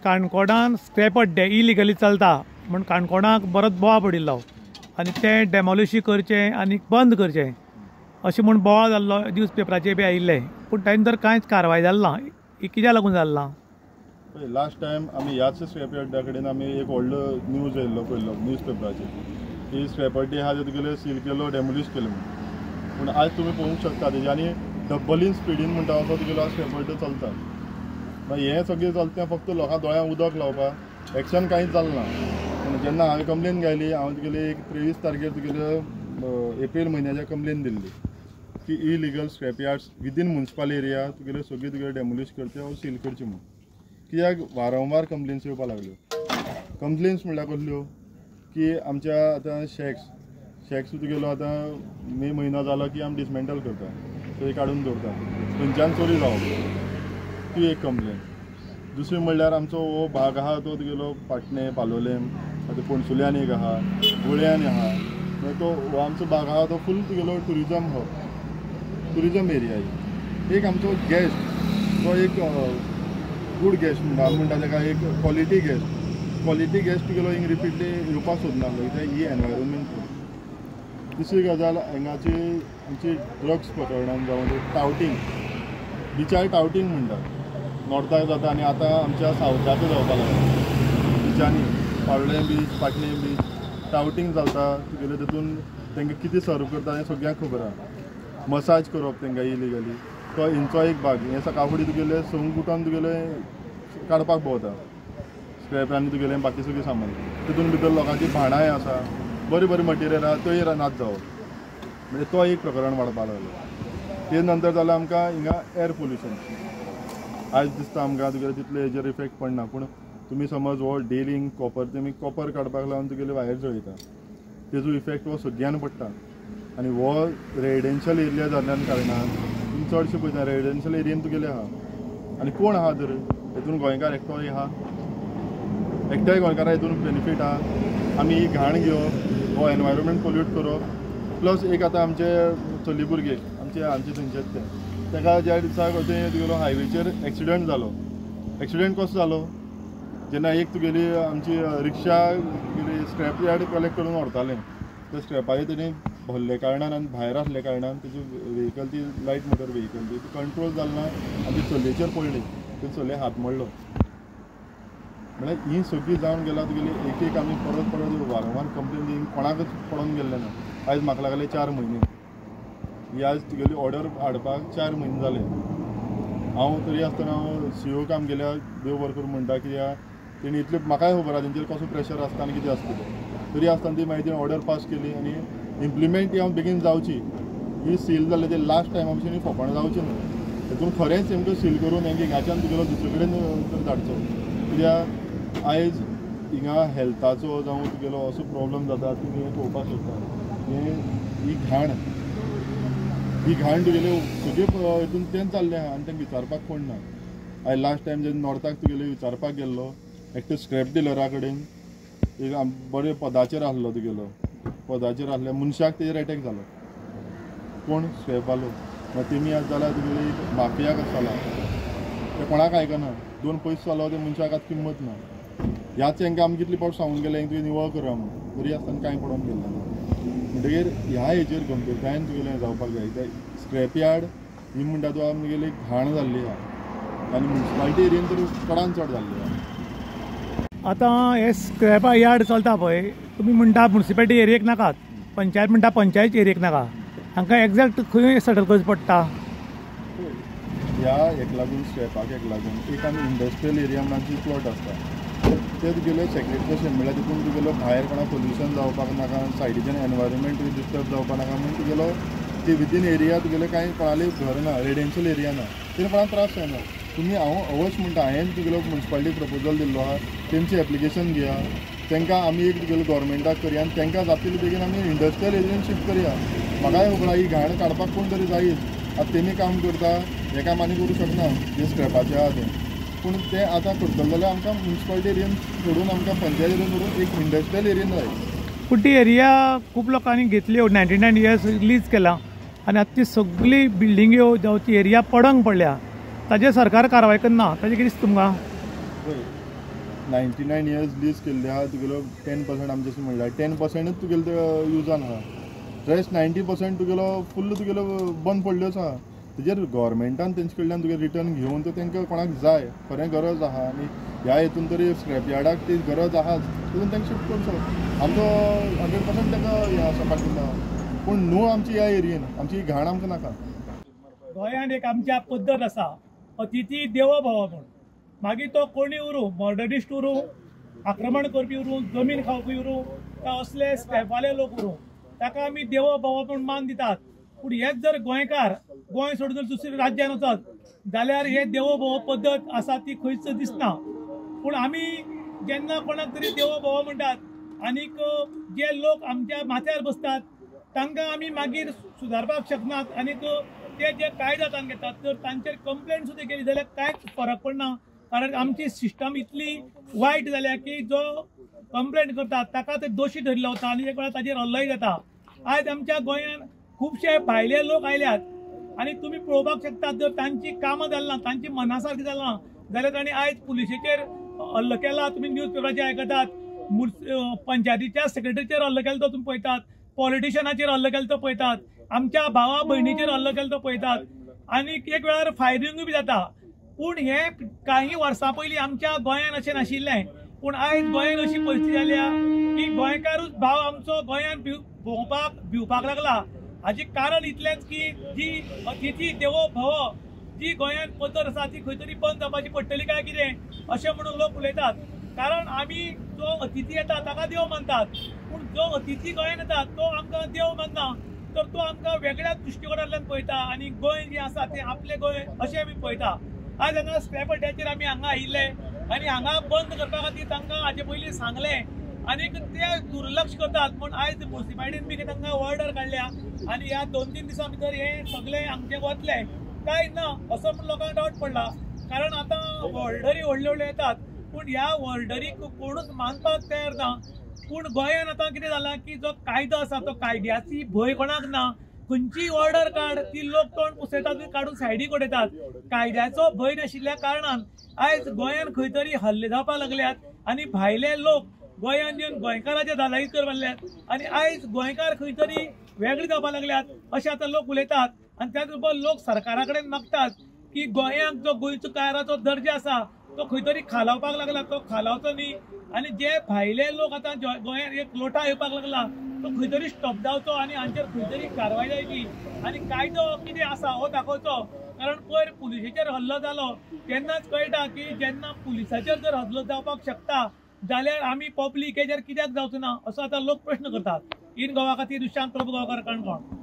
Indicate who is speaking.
Speaker 1: काणकोणान scrap अड्डे illegally चलता म्हण काणकोणाक बरोच बोवा पडिल्लो आनी तें डेमोलिश करचें आनी बंद करचें अशें म्हूण बोवाळ जाल्लो न्यूज पेपराचेर बी आयिल्ले पूण तांणी तर कांयच कारवाय जाली ना. कित्याक लागून जालें ना?
Speaker 2: लास्ट टायम आमी ह्याच स्क्रॅप यार्डा कडेन आमी एक व्हडलो न्यूज येयल्लो पयलो न्यूज पेपराचेर की स्क्रॅप यार्डी आहा तुगेले सील केलो डेमोलिश केलो म्हणून. पूण आयज तुमी पळोवंक शकता तेजे आनी डब्बलीन स्पिडीन म्हणटा असो तुगेलो स्क्रॅप यार्ड चलता. मागीर हें सगळें चलता फक्त लोकां दोळ्यांक उदक लावपाक एक्शन कांयच जालें ना. पूण जेन्ना हांवें कंप्लेन घायली हांवें तुगेले एक 23 तारखेर तुगेले एप्रील म्हयन्याच्या कंप्लेन दिल्ली की illegal scrap yards within municipal area तुगेले सगळी तुगेले डेमोलिश करचे वा सील करचे म्हणून. कित्याक वारंवार कंप्लेन्स येवपाक लागल्यो. कंप्लेन्स म्हणल्यार कसल्यो की आमच्या आतां शॅक्स तुगेलो आतां मे म्हयनो जालो की आमी डिसमेंटल करता, थंय काडून दवरता, थंयच्यान चोरी जावप, ती एक कंप्लेन. दुसरी म्हणल्यार आमचो हो भाग आहा तो तुगेलो पाटणे पालोलेम आतां पणसुल्यान एक आहा, गोळ्यान आहा, मागीर तो हो आमचो भाग आहा तो फूल तुगेलो ट्युरिजम एरिया. एक आमचो गेस्ट तो एक गूड गेस्ट म्हणटा ताका एक क्वॉलिटी गेस्ट तुगेलो हिंग रिपीटली येवपाक सोदनासलो कित्याक ही एनवायरमेंट. दुसरी गजाल हांगाची आमची ड्रग्स प्रकरणान जावं टावटींग बिचार टावटींग म्हणटा नॉर्थाक जाता आनी आतां आमच्या सावथाकूय जावपाक लागला. बिचांनी पाळोळें बीच पाटणे बीच टावटींग चलता तुगेले तितून तांकां कितें सर्व करता हें सगळ्यांक खबर आहा. मसाज करप तांकां इलिगली तो हिंचो एक भाग. हें सकाळ फुडें तुगेले संक उठोन तुगेले काडपाक भोंवता स्क्रॅप आनी तुगेलें बाकी सगळें सामान. तितून भितर लोकांची भाणाय आसा, बरी बरी मटेरियल आहा त्योय नाच जावप. म्हणजे तो एक प्रकरण वाडपाक लागलो. ते नंतर जालें आमकां हिंगा एअर पोल्युशन. आयज दिसता आमकां तुगेले तितले हेजेर इफेक्ट पडना पूण तुमी समज हो डेली कॉपर काडपाक लागून तुगेले वायर जळयता तेजो इफेक्ट हो सगळ्यांक पडटा. आनी हो रेजिडेन्शियल एरिया जाल्ल्या कारणान तुमी चडशे पळयता रेजिडेन्शियल एरियेन तुगेले आहा आनी कोण आहा तर हितून गोंयकार एकटोय आहा, एकट्याय गोंयकारा हितून बेनिफीट आहा. आमी ही घाण घेवप हो एनवायरमेंट पोल्यूट करप प्लस एक आतां आमचे चली भुरगे आमचे थंयचेच ताका ज्या दिसाक अशें तुगेलो हायवेचेर एक्सिडंट जालो. एक्सिडंट कसो जालो जेन्ना एक तुगेली आमची रिक्षा तुगेली स्क्रॅप यार्ड कलेक्ट करून व्हरतालें त्या स्क्रॅपाचेर तेणी भरले कारणान आनी भायर आसले कारणान तेजी व्हेहिकल ती लायट मोटर व्हेहिकल ती कंट्रोल जालना आनी ती चलयेचेर पडली. ते चलये हात मोडलो. म्हळ्यार ही सगळी जावन गेला तुगेली एक आमी परत वारंवार कंप्लेन दिवन कोणाकच पडोवन गेल्ले ना. आयज म्हाका लागले 4 म्हयने ही आयज तुगेली ऑर्डर हाडपाक 4 म्हयने जाले. हांव तरी आसतना हांव CEO काम केल्या देव बरें करूं म्हणटा कित्याक तेणी इतले म्हाकाय खबर आहा तेंचेर कसो प्रेशर आसता आनी कितें आसता तें. तरी आसतना ती मागीर ऑर्डर पास केली आनी इम्प्लिमेंट हांव बेगीन जावची ही सील जाल्ले ते लास्ट टायमा भशेन फोपण जावचें न्हू. हितून खरेंच तेमकां सील करून हेंगे हिंगाच्यान तुगेलो दुसरे कडेन तर धाडचो. कित्याक आयज हिंगा हेल्थाचो जावं तुगेलो असो प्रॉब्लम जाता तुमी पळोवपाक शकता. ही घाण तुगेले सगळे हितून तें जाल्लें आहा आनी तेंकां विचारपाक कोण ना. हांवें लास्ट टायम जेन्ना नॉर्थाक तुगेले विचारपाक गेल्लो एकटो स्क्रॅप डिलरा कडेन एक बरे पदाचेर आसलो तुगेलो पदाचेर आसल्या मनशाक तेजेर एटॅक जालो. कोण स्क्रॅपालो मागीर तेमी आज जाल्यार तुगेली माफिया कसो जाला ते कोणाक आयकना. 2 पयस जालो ते मनशाक आतां किंमत ना. ह्याच हांकां आमी कितले फावट सांगून गेले तुवें निवळ करा म्हणून तरी आसतना कांय पडोवन गेलें ना. म्हणटकीर ह्या हेजेर गंभीरतायेन तुगेलें जावपाक जाय. त्या स्क्रॅप यार्ड ही म्हणटा तूं आमगेली घाण जाल्ली आहा आनी म्युनिसिपालिटी एरियेन तर चडान चड जाल्ली आहा.
Speaker 1: आतां हे स्क्रॅप यार्ड चलता पळय तुमी म्हणटा म्युनिसिपालिटी एरियेक नाकात, पंचायत म्हणटा पंचायत एरियेक नाका. हांकां एक्झॅक्ट खंय सेटल करचें पडटा?
Speaker 2: ह्या हेका लागून स्क्रॅपाक हेका लागून एक आमी इंडस्ट्रियल एरिया म्हणून आमची प्लॉट आसता ते तुगेले सेक्रेट कशें म्हणल्यार तितून तुगेलो भायर कोणाक पोल्युशन जावपाक नाका, सायडीच्यान एनवायरमेंट डिस्टर्ब जावपाक नाका म्हणून तुगेलो ती विदीन एरिया तुगेले कांय कोणाली घर ना, रेजिडेन्शियल एरिया ना, तेणी कोणाक त्रास जायना. तुमी हांव अवश्य म्हणटा हांवें तुगेलो म्युनिसिपालिटी प्रपोजल दिल्लो आहा तेंची एप्लिकेशन घेया तांकां आमी एक तुगेलो गव्हर्मेंटाक करया आनी तांकां जातले बेगीन आमी इंडस्ट्रियल एरियेन शिफ्ट करया. म्हाकाय खबर आहा ही घाण काडपाक कोण तरी जायच. आतां तेमी काम करता हें काम आनी करूं शकना जें स्क्रॅपाचें आहा तें. पूण तें आतां करतलो जाल्यार आमकां म्युनिसिपालिटी एरियेन सोडून आमकां पंचायत एरियेन सोडून एक इंडस्ट्रियल एरियेन जाय.
Speaker 1: पूण ती एरिया खूब लोकांनी घेतल्यो 99 इयर्स लीज केला आनी आतां ती सगळी बिल्डिंग्यो जावं ती एरिया पडंग पडल्या ताजेर सरकार कारवाय करना ताजें कितें दिसता तुमकां?
Speaker 2: 99 years लीज केल्ली आहा, तुगेलो 10% आमचे अशें म्हणल्यार 10%च तुगेलो युजान आहा, रेस्ट 90% तुगेलो फुल्ल तुगेलो बंद पडल्योच आहा. तेजेर गव्हर्मेंटान तेंचे कडल्यान तुगे रिटर्न घेवन तो तांकां कोणाक जाय खरें गरज आहा आनी ह्या हेतून तरी स्क्रॅप यार्डाक ती गरज आहाच, तितून तांकां शिफ्ट करचो. आमचो 100% तांकां हें आसा पाठिंबा, पूण न्हू आमची ह्या एरियेन आमची घाण आमकां नाका.
Speaker 1: गोंयांत एक आमच्या पद्दत आसा, अतिथी देवो भव म्हूण. मागीर तो कोणी उरूं, मर्डरिस्ट उरूं, आक्रमण करपी उरूं, जमीन खावपी उरूं, काय असले स्क्रॅपवाले लोक उरूं, ताका आमी देवो भव म्हूण मान दितात. पूण हेच जर गोंयकार गोंय सोडून जर दुसऱ्या राज्यान वचत जाल्यार हे देवो भव पद्दत आसा ती खंयच दिसना. पूण आमी जेन्ना कोणाक तरी देवो भव म्हणटात आनीक जे लोक आमच्या माथ्यार बसतात तांकां आमी मागीर सुदारपाक शकनात, आनीक ते जे कायदे हातांत घेतात तर तांचेर कंप्लेंट सुद्दां केली जाल्यार कांयच फरक पडना. कारण आमची सिस्टम इतली वायट जाल्या की जो कंप्लेंट करता ताका ते दोशी धरलो वता आनी एक वेळार ताजेर हल्लोय जाता. आयज आमच्या गोंयांत खुबशे भायले लोक आयल्यात आनी तुमी पळोवपाक शकतात जर तांची कामां जालना, तांची मनासारकी जालना जाल्यार तांणी आयज पुलिशेचेर हल्लो केला. तुमी न्यूज पेपराचेर आयकतात, पंचायतीच्या सेक्रेटरीचेर हल्लो केलो तो तुमी पळयतात, पॉलिटिशनाचेर हल्लो केलो तो पळयतात, आमच्या भावा भयणीचेर हल्लो केलो तो पळयतात, आनी एक वेळार फायरिंगूय बी जाता. पूण हे काही वर्सां पयलीं आमच्या गोंयांत अशें नाशिल्लें. पूण आयज गोंयांत अशी परिस्थिती जाल्या की गोंयकारूच भाव आमचो गोंयांत भोंवपाक भिवपाक लागला. हाचे कारण इतलेंच की जी अतिथी देवो भव जी गोंयांत पद्दत आसा ती खंय तरी बंद जावपाची पडटली काय कितें अशें म्हणून लोक उलयतात. कारण आमी जो अतिथी येता ताका देव मानतात, पूण जो अतिथी गोंयांत येता तो आमकां देव मानना, तर तो आमकां वेगळ्याच दृश्टिकोनांतल्यान पळयता आनी गोंय जें आसा तें आपलें गोंय अशें आमी पळयता. आज हांगा स्क्रॅप यार्डाचेर आमी हांगा आयिल्ले आनी हांगा बंद करपा खातीर तांकां हाचे पयलीं सांगलें आनीक ते दुर्लक्ष करतात. पूण आयज म्युनिसिपालिटीन बी तांकां ऑर्डर काडल्या आनी ह्या 2-3 दिसां भितर हे सगळे हांगचे वतले काय ना असो म्हूण लोकांक डावट पडला. कारण आतां ऑर्डरी व्हडल्यो व्हडल्यो येतात पूण ह्या ऑर्डरीक कोणूच मानपाक तयार ना. पूण गोंयांत आतां कितें जालां की जो कायदो आसा तो कायद्याची भंय कोणाक ना. खंयचीय ऑर्डर काड ती लोक तोंड पुसयतात काडून सायडीक उडयतात. कायद्याचो भंय नाशिल्ल्या कारणान आयज गोंयांत खंय तरी हल्ले जावपाक लागल्यात आनी भायले लोक गोंयांत येवन गोंयकाराचे दादागिरी करपाक लागल्यात आनी आयज गोंयकार खंय तरी वेगळे जावपाक लागल्यात अशें आतां लोक उलयतात. आनी त्याच बरोबर लोक सरकारा कडेन मागतात की गोंयांत जो गोंयचो कायराचो दर्जो आसा तो खंय तरी खालावपाक लागला, तो खालावचो न्ही. आनी जे भायले लोक आतां गोंयांत एक लोटा येवपाक लागला तो खंय तरी स्टॉप जावचो आनी हांचेर खंय तरी कारवाय जावची आनी कायदो कितें आसा हो दाखोवचो. कारण पयर पुलिशेचेर हल्लो जालो तेन्नाच कळटा की जेन्ना पुलिसाचेर जर हल्लो जावपाक शकता जाल्यार आमी पब्लीक हेजेर कित्याक जावचो ना असो आतां लोक प्रश्न करतात. इन गोवा खातीर दुशांत प्रभू गांवकार काणकोण.